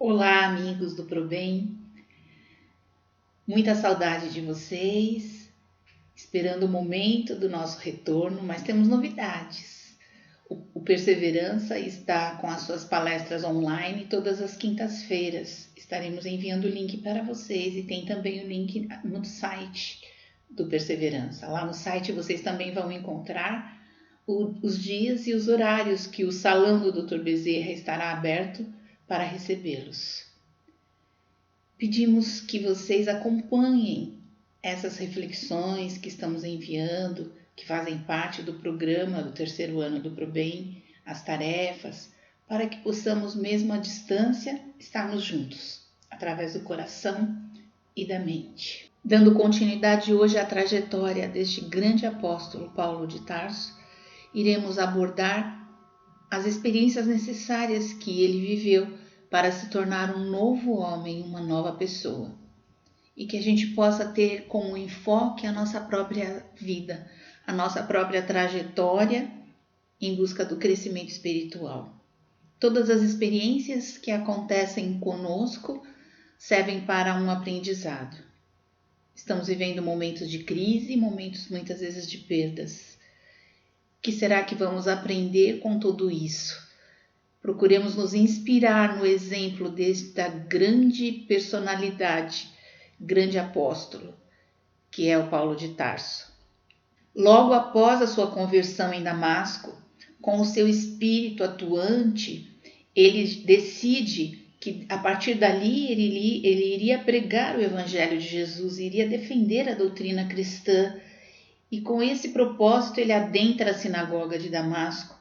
Olá, amigos do ProBem. Muita saudade de vocês, esperando o momento do nosso retorno, mas temos novidades. O Perseverança está com as suas palestras online todas as quintas-feiras. Estaremos enviando o link para vocês e tem também o link no site do Perseverança. Lá no site vocês também vão encontrar os dias e os horários que o salão do Dr. Bezerra estará aberto para recebê-los. Pedimos que vocês acompanhem essas reflexões que estamos enviando, que fazem parte do programa do terceiro ano do ProBem, as tarefas, para que possamos, mesmo à distância, estarmos juntos, através do coração e da mente. Dando continuidade hoje à trajetória deste grande apóstolo Paulo de Tarso, iremos abordar as experiências necessárias que ele viveu para se tornar um novo homem, uma nova pessoa. E que a gente possa ter como enfoque a nossa própria vida, a nossa própria trajetória em busca do crescimento espiritual. Todas as experiências que acontecem conosco servem para um aprendizado. Estamos vivendo momentos de crise, momentos muitas vezes de perdas. O que será que vamos aprender com tudo isso? Procuremos nos inspirar no exemplo desta grande personalidade, grande apóstolo, que é o Paulo de Tarso. Logo após a sua conversão em Damasco, com o seu espírito atuante, ele decide que a partir dali ele iria pregar o Evangelho de Jesus, iria defender a doutrina cristã. E com esse propósito ele adentra a sinagoga de Damasco.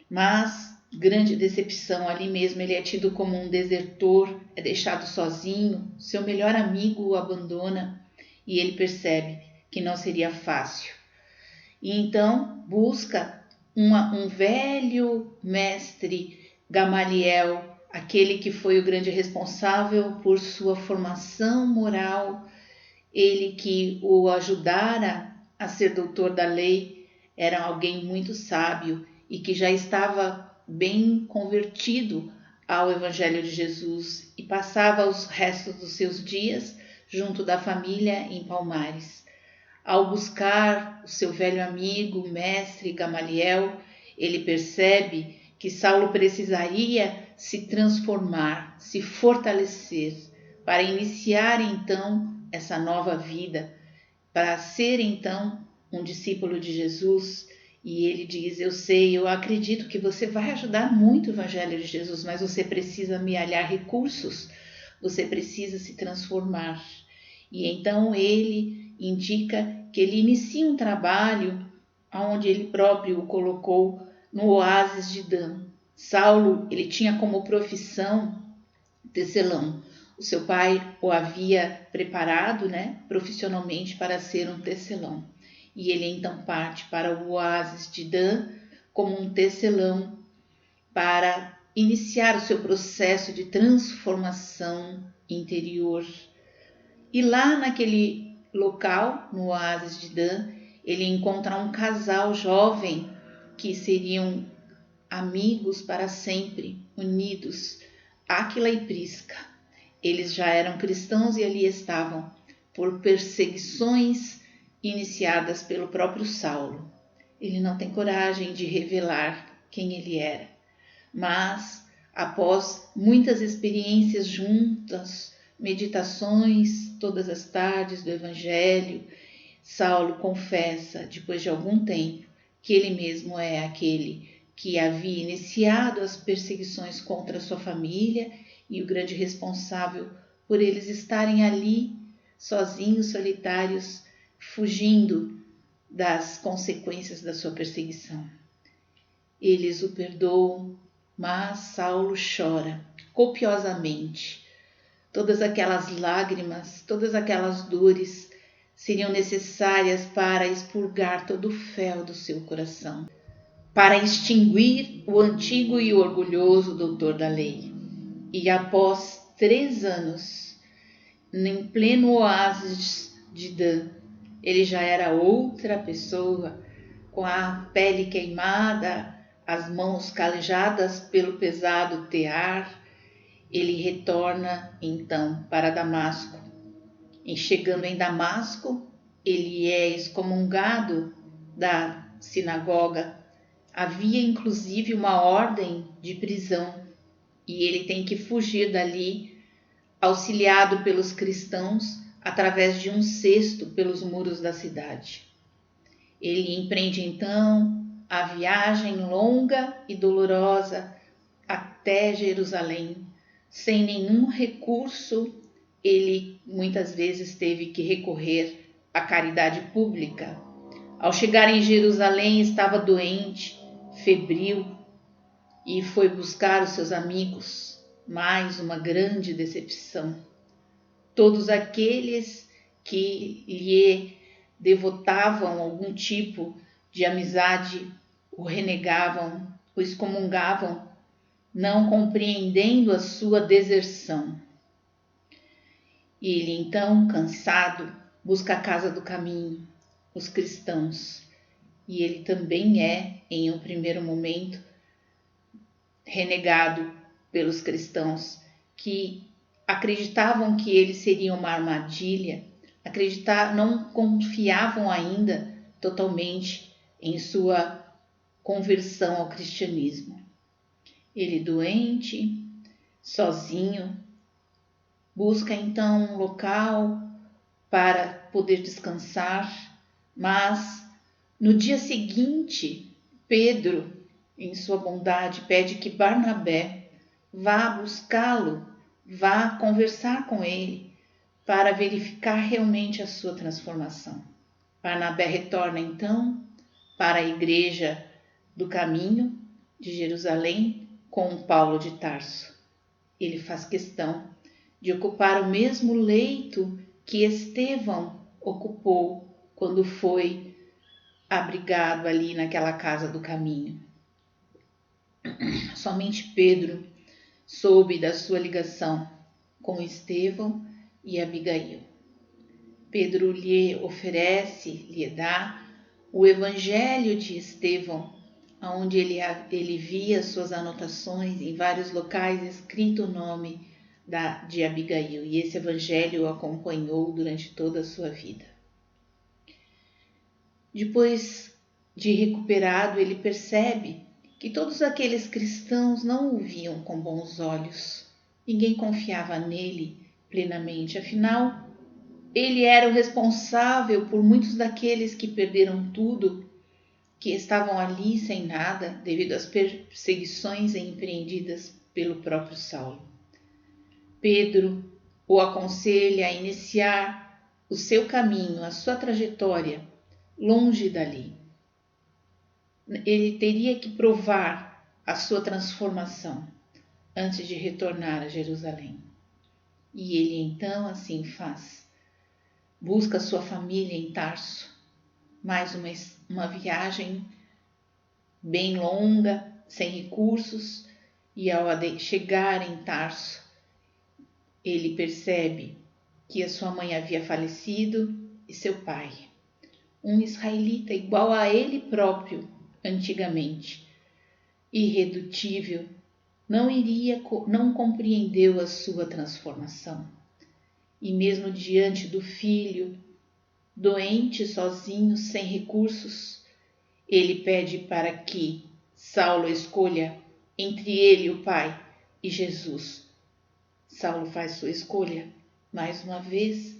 Mas, grande decepção, ali mesmo ele é tido como um desertor, é deixado sozinho, seu melhor amigo o abandona e ele percebe que não seria fácil. E então busca um velho mestre, Gamaliel, aquele que foi o grande responsável por sua formação moral, ele que o ajudara a ser doutor da lei, era alguém muito sábio e que já estava bem convertido ao Evangelho de Jesus e passava os restos dos seus dias junto da família em Palmares. Ao buscar o seu velho amigo, o mestre Gamaliel, ele percebe que Saulo precisaria se transformar, se fortalecer, para iniciar então essa nova vida, para ser então um discípulo de Jesus. E ele diz: eu sei, eu acredito que você vai ajudar muito o Evangelho de Jesus, mas você precisa amealhar recursos, você precisa se transformar. E então ele indica que ele inicia um trabalho onde ele próprio o colocou no oásis de Dan. Saulo, ele tinha como profissão tecelão. O seu pai o havia preparado, profissionalmente para ser um tecelão. E ele então parte para o oásis de Dan como um tecelão para iniciar o seu processo de transformação interior. E lá naquele local, no oásis de Dan, ele encontra um casal jovem que seriam amigos para sempre, unidos, Áquila e Prisca. Eles já eram cristãos e ali estavam por perseguições iniciadas pelo próprio Saulo. Ele não tem coragem de revelar quem ele era, mas após muitas experiências juntas, meditações todas as tardes do Evangelho, Saulo confessa, depois de algum tempo, que ele mesmo é aquele que havia iniciado as perseguições contra sua família e o grande responsável por eles estarem ali, sozinhos, solitários, fugindo das consequências da sua perseguição. Eles o perdoam, mas Saulo chora copiosamente. Todas aquelas lágrimas, todas aquelas dores seriam necessárias para expurgar todo o fel do seu coração, para extinguir o antigo e orgulhoso doutor da lei. E após 3 anos, em pleno oásis de Dan, ele já era outra pessoa, com a pele queimada, as mãos calejadas pelo pesado tear, ele retorna então para Damasco. E chegando em Damasco, ele é excomungado da sinagoga. Havia inclusive uma ordem de prisão e ele tem que fugir dali, auxiliado pelos cristãos através de um cesto pelos muros da cidade. Ele empreende então a viagem longa e dolorosa até Jerusalém. Sem nenhum recurso, ele muitas vezes teve que recorrer à caridade pública. Ao chegar em Jerusalém, estava doente, febril, e foi buscar os seus amigos. Mais uma grande decepção. Todos aqueles que lhe devotavam algum tipo de amizade o renegavam, o excomungavam, não compreendendo a sua deserção. Ele então, cansado, busca a casa do caminho, os cristãos, e ele também é, em um primeiro momento, renegado pelos cristãos que acreditavam que ele seria uma armadilha, não confiavam ainda totalmente em sua conversão ao cristianismo. Ele doente, sozinho, busca então um local para poder descansar, mas no dia seguinte, Pedro, em sua bondade, pede que Barnabé vá buscá-lo, vá conversar com ele, para verificar realmente a sua transformação. Barnabé retorna então para a igreja do caminho de Jerusalém com Paulo de Tarso. Ele faz questão de ocupar o mesmo leito que Estevão ocupou quando foi abrigado ali naquela casa do caminho. Somente Pedro soube da sua ligação com Estevão e Abigail. Pedro lhe oferece, lhe dá o evangelho de Estevão, onde ele via suas anotações em vários locais escrito o nome de Abigail, e esse evangelho o acompanhou durante toda a sua vida. Depois de recuperado, ele percebe que todos aqueles cristãos não o viam com bons olhos. Ninguém confiava nele plenamente, afinal, ele era o responsável por muitos daqueles que perderam tudo, que estavam ali sem nada devido às perseguições empreendidas pelo próprio Saulo. Pedro o aconselha a iniciar o seu caminho, a sua trajetória, longe dali. Ele teria que provar a sua transformação antes de retornar a Jerusalém. E ele então assim faz. Busca sua família em Tarso. Mais uma viagem bem longa, sem recursos, e ao chegar em Tarso, ele percebe que a sua mãe havia falecido e seu pai, um israelita igual a ele próprio antigamente, irredutível, não compreendeu a sua transformação. E mesmo diante do filho, doente, sozinho, sem recursos, ele pede para que Saulo escolha entre ele, o Pai, e Jesus. Saulo faz sua escolha, mais uma vez,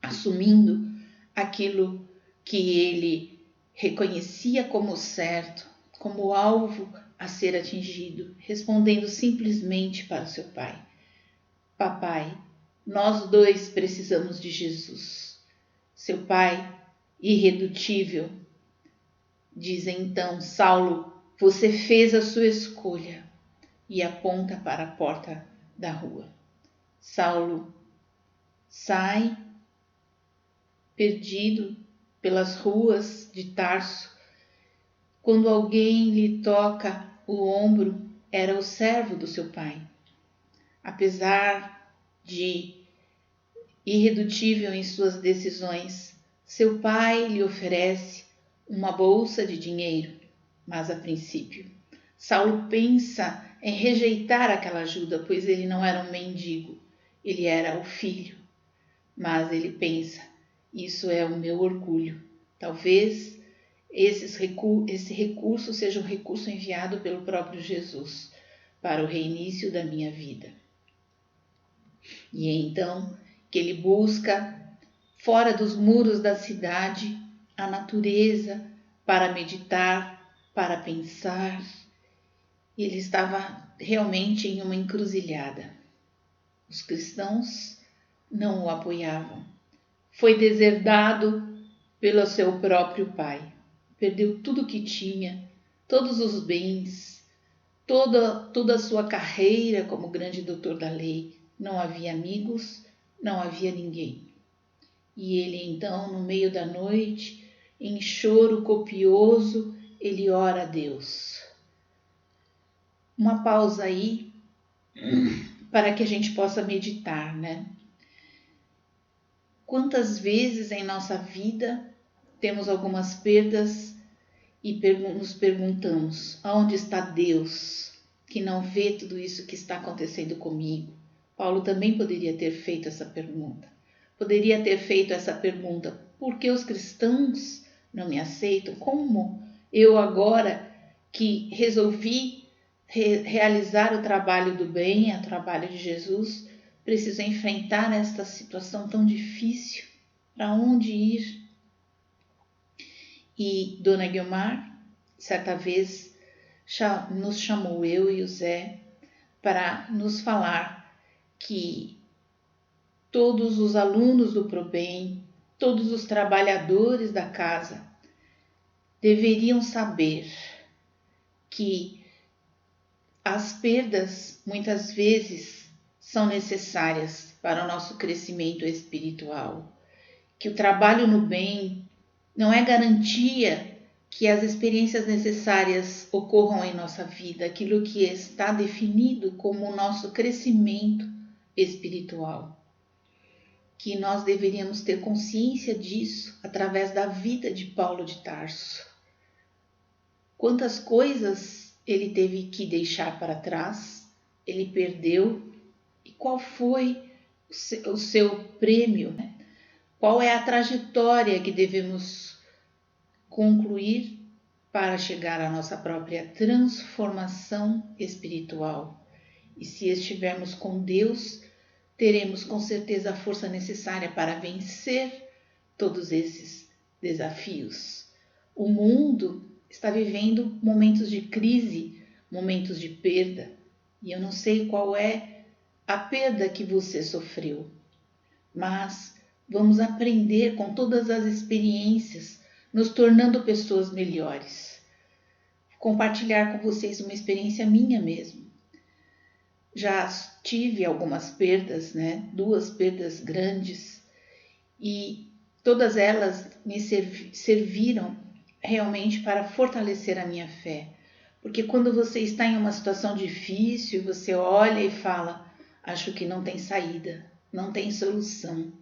assumindo aquilo que ele reconhecia como certo, como alvo a ser atingido, respondendo simplesmente para o seu pai: Papai, nós dois precisamos de Jesus. Seu pai, irredutível, diz então: Saulo, você fez a sua escolha, e aponta para a porta da rua. Saulo sai, perdido pelas ruas de Tarso. Quando alguém lhe toca o ombro, era o servo do seu pai. Apesar de irredutível em suas decisões, seu pai lhe oferece uma bolsa de dinheiro, mas a princípio, Saulo pensa em rejeitar aquela ajuda, pois ele não era um mendigo, ele era o filho. Mas ele pensa, isso é o meu orgulho. Talvez esse recurso seja um recurso enviado pelo próprio Jesus para o reinício da minha vida. E é então que ele busca, fora dos muros da cidade, a natureza para meditar, para pensar. Ele estava realmente em uma encruzilhada. Os cristãos não o apoiavam. Foi deserdado pelo seu próprio pai. Perdeu tudo o que tinha, todos os bens, toda a sua carreira como grande doutor da lei. Não havia amigos, não havia ninguém. E ele então, no meio da noite, em choro copioso, ele ora a Deus. Uma pausa aí para que a gente possa meditar, né? Quantas vezes em nossa vida temos algumas perdas e nos perguntamos: aonde está Deus que não vê tudo isso que está acontecendo comigo? Paulo também poderia ter feito essa pergunta. Poderia ter feito essa pergunta: por que os cristãos não me aceitam? Como eu agora que resolvi realizar o trabalho do bem, o trabalho de Jesus, preciso enfrentar esta situação tão difícil? Para onde ir? E Dona Guiomar, certa vez, nos chamou, eu e o Zé, para nos falar que todos os alunos do ProBem, todos os trabalhadores da casa, deveriam saber que as perdas, muitas vezes, são necessárias para o nosso crescimento espiritual, que o trabalho no bem não é garantia que as experiências necessárias ocorram em nossa vida, aquilo que está definido como o nosso crescimento espiritual. Que nós deveríamos ter consciência disso através da vida de Paulo de Tarso. Quantas coisas ele teve que deixar para trás, ele perdeu, e qual foi o seu prêmio? Qual é a trajetória que devemos concluir para chegar à nossa própria transformação espiritual? E se estivermos com Deus, teremos com certeza a força necessária para vencer todos esses desafios. O mundo está vivendo momentos de crise, momentos de perda, e eu não sei qual é a perda que você sofreu, mas vamos aprender com todas as experiências, nos tornando pessoas melhores. Vou compartilhar com vocês uma experiência minha mesmo. Já tive algumas perdas, né? 2 perdas grandes, e todas elas me serviram realmente para fortalecer a minha fé. Porque quando você está em uma situação difícil, você olha e fala: acho que não tem saída, não tem solução.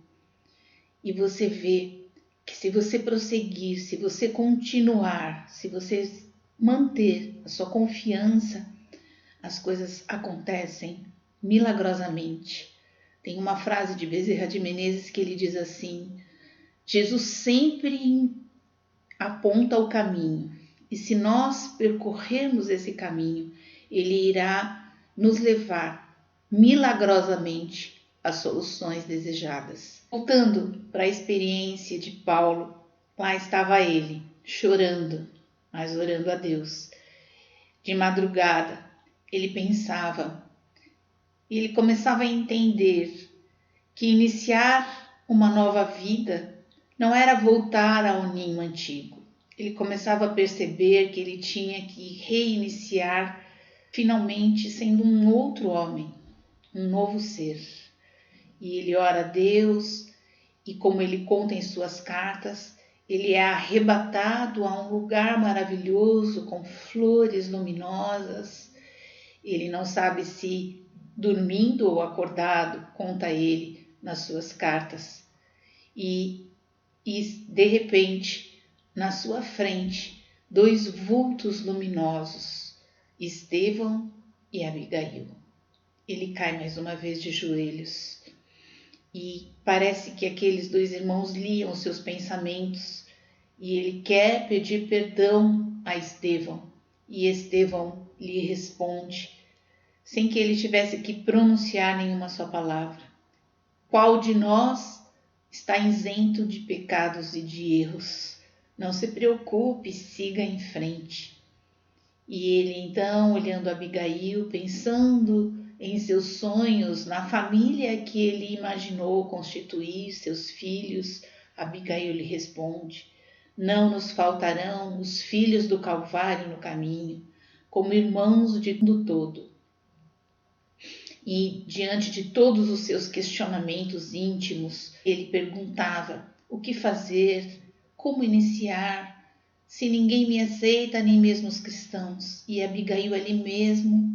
E você vê que se você prosseguir, se você continuar, se você manter a sua confiança, as coisas acontecem milagrosamente. Tem uma frase de Bezerra de Menezes que ele diz assim: Jesus sempre aponta o caminho, e se nós percorrermos esse caminho, ele irá nos levar milagrosamente às soluções desejadas. Voltando para a experiência de Paulo, lá estava ele, chorando, mas orando a Deus. De madrugada, ele pensava, ele começava a entender que iniciar uma nova vida não era voltar ao ninho antigo. Ele começava a perceber que ele tinha que reiniciar, finalmente sendo um outro homem, um novo ser. E ele ora a Deus, e como ele conta em suas cartas, ele é arrebatado a um lugar maravilhoso com flores luminosas. Ele não sabe se dormindo ou acordado, conta ele nas suas cartas. E de repente, na sua frente, 2 vultos luminosos, Estevão e Abigail. Ele cai mais uma vez de joelhos e parece que aqueles dois irmãos liam os seus pensamentos e ele quer pedir perdão a Estevão e Estevão lhe responde sem que ele tivesse que pronunciar nenhuma só palavra. Qual de nós está isento de pecados e de erros? Não se preocupe, siga em frente. E ele então, olhando Abigail, pensando em seus sonhos, na família que ele imaginou constituir, seus filhos, Abigail lhe responde: não nos faltarão os filhos do Calvário no caminho, como irmãos de mundo todo. E diante de todos os seus questionamentos íntimos, ele perguntava: o que fazer? Como iniciar? Se ninguém me aceita, nem mesmo os cristãos. E Abigail ali mesmo,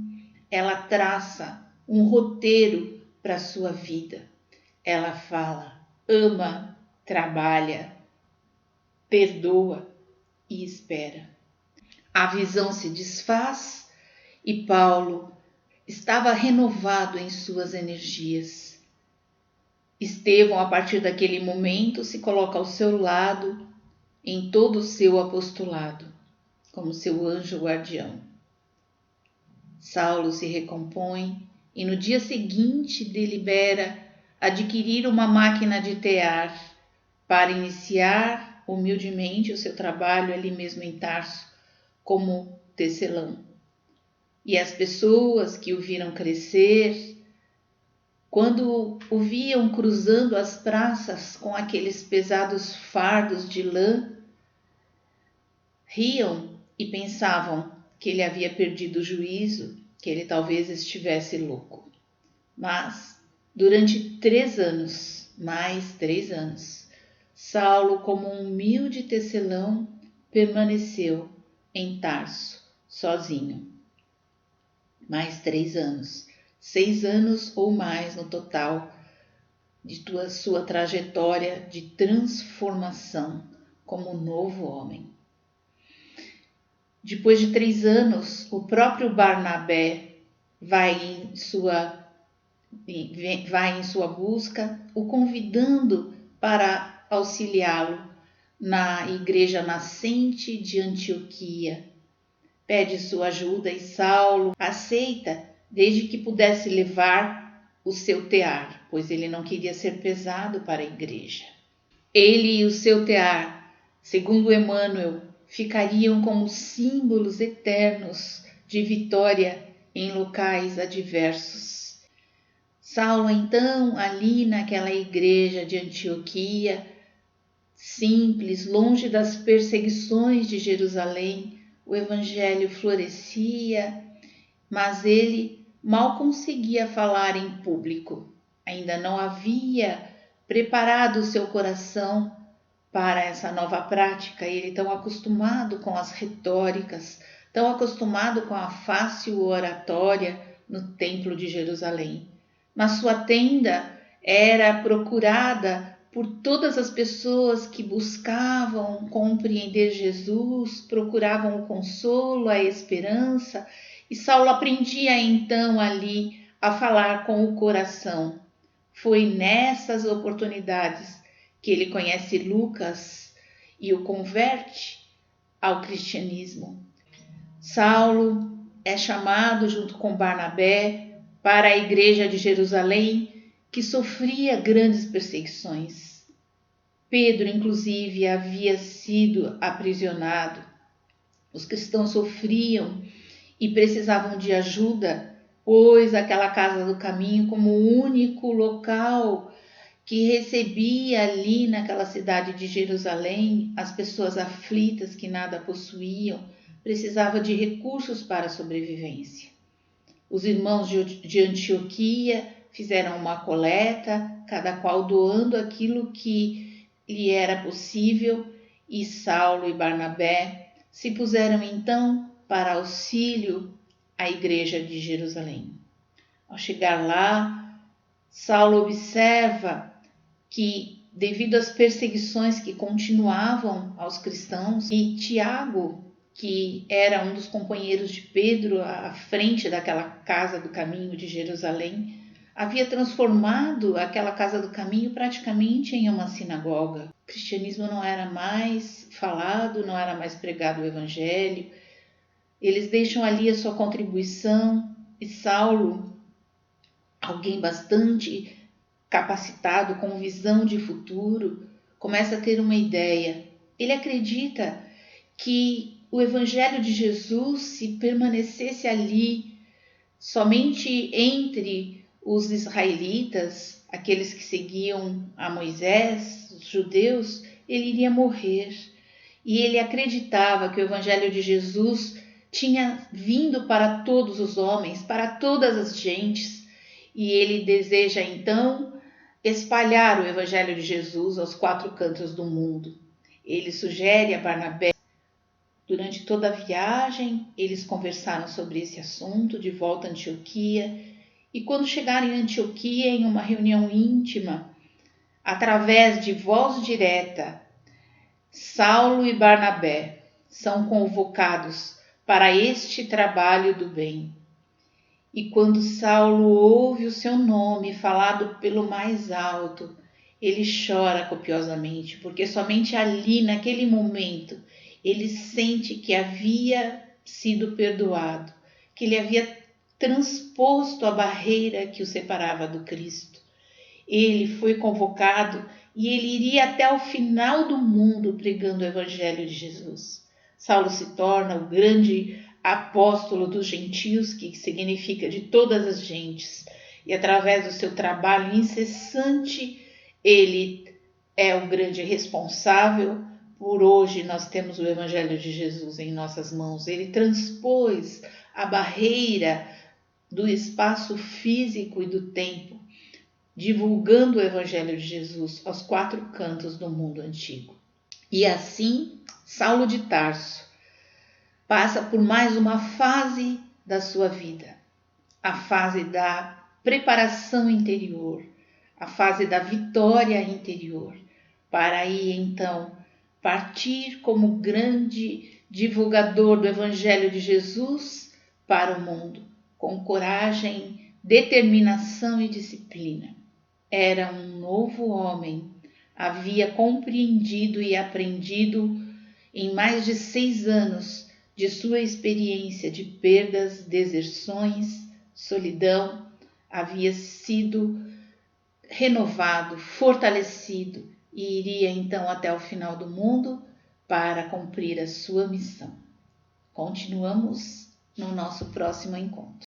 ela traça um roteiro para a sua vida. Ela fala: ama, trabalha, perdoa e espera. A visão se desfaz e Paulo estava renovado em suas energias. Estevão, a partir daquele momento, se coloca ao seu lado em todo o seu apostolado, como seu anjo guardião. Saulo se recompõe e no dia seguinte delibera adquirir uma máquina de tear para iniciar humildemente o seu trabalho ali mesmo em Tarso como tecelão. E as pessoas que o viram crescer, quando o viam cruzando as praças com aqueles pesados fardos de lã, riam e pensavam que ele havia perdido o juízo, que ele talvez estivesse louco. Mas, durante 3 anos, mais 3 anos, Saulo, como um humilde tecelão, permaneceu em Tarso, sozinho. Mais 3 anos, 6 anos ou mais no total de sua trajetória de transformação como um novo homem. Depois de 3 anos, o próprio Barnabé vai em sua busca, o convidando para auxiliá-lo na igreja nascente de Antioquia. Pede sua ajuda e Saulo aceita, desde que pudesse levar o seu tear, pois ele não queria ser pesado para a igreja. Ele e o seu tear, segundo Emmanuel, ficariam como símbolos eternos de vitória em locais adversos. Saulo, então, ali naquela igreja de Antioquia, simples, longe das perseguições de Jerusalém, o evangelho florescia, mas ele mal conseguia falar em público. Ainda não havia preparado o seu coração para essa nova prática. Ele tão acostumado com as retóricas, tão acostumado com a fácil oratória no templo de Jerusalém. Mas sua tenda era procurada por todas as pessoas que buscavam compreender Jesus, procuravam o consolo, a esperança, e Saulo aprendia então ali a falar com o coração. Foi nessas oportunidades que ele conhece Lucas e o converte ao cristianismo. Saulo é chamado junto com Barnabé para a igreja de Jerusalém, que sofria grandes perseguições. Pedro, inclusive, havia sido aprisionado. Os cristãos sofriam e precisavam de ajuda, pois aquela casa do caminho, como o único local que recebia ali naquela cidade de Jerusalém as pessoas aflitas que nada possuíam, precisava de recursos para a sobrevivência. Os irmãos de Antioquia fizeram uma coleta, cada qual doando aquilo que lhe era possível, e Saulo e Barnabé se puseram então para auxílio à igreja de Jerusalém. Ao chegar lá, Saulo observa que, devido às perseguições que continuavam aos cristãos, e Tiago que era um dos companheiros de Pedro à frente daquela casa do caminho de Jerusalém, havia transformado aquela casa do caminho praticamente em uma sinagoga. O cristianismo não era mais falado, não era mais pregado o evangelho. Eles deixam ali a sua contribuição e Saulo, alguém bastante capacitado, com visão de futuro, começa a ter uma ideia. Ele acredita que o evangelho de Jesus, se permanecesse ali somente entre os israelitas, aqueles que seguiam a Moisés, os judeus, ele iria morrer. E ele acreditava que o evangelho de Jesus tinha vindo para todos os homens, para todas as gentes, e ele deseja então espalhar o evangelho de Jesus aos 4 cantos do mundo. Ele sugere a Barnabé. Durante toda a viagem, eles conversaram sobre esse assunto de volta a Antioquia, e quando chegaram em Antioquia, em uma reunião íntima, através de voz direta, Saulo e Barnabé são convocados para este trabalho do bem. E quando Saulo ouve o seu nome falado pelo mais alto, ele chora copiosamente, porque somente ali, naquele momento, ele sente que havia sido perdoado, que ele havia transposto a barreira que o separava do Cristo. Ele foi convocado e ele iria até o final do mundo pregando o evangelho de Jesus. Saulo se torna o grande apóstolo dos gentios, que significa de todas as gentes, e através do seu trabalho incessante, ele é o grande responsável por hoje nós temos o evangelho de Jesus em nossas mãos. Ele transpôs a barreira do espaço físico e do tempo, divulgando o evangelho de Jesus aos 4 cantos do mundo antigo. E assim, Saulo de Tarso passa por mais uma fase da sua vida, a fase da preparação interior, a fase da vitória interior, para aí então partir como grande divulgador do evangelho de Jesus para o mundo, com coragem, determinação e disciplina. Era um novo homem, havia compreendido e aprendido em mais de 6 anos de sua experiência de perdas, deserções, solidão, havia sido renovado, fortalecido e iria então até o final do mundo para cumprir a sua missão. Continuamos no nosso próximo encontro.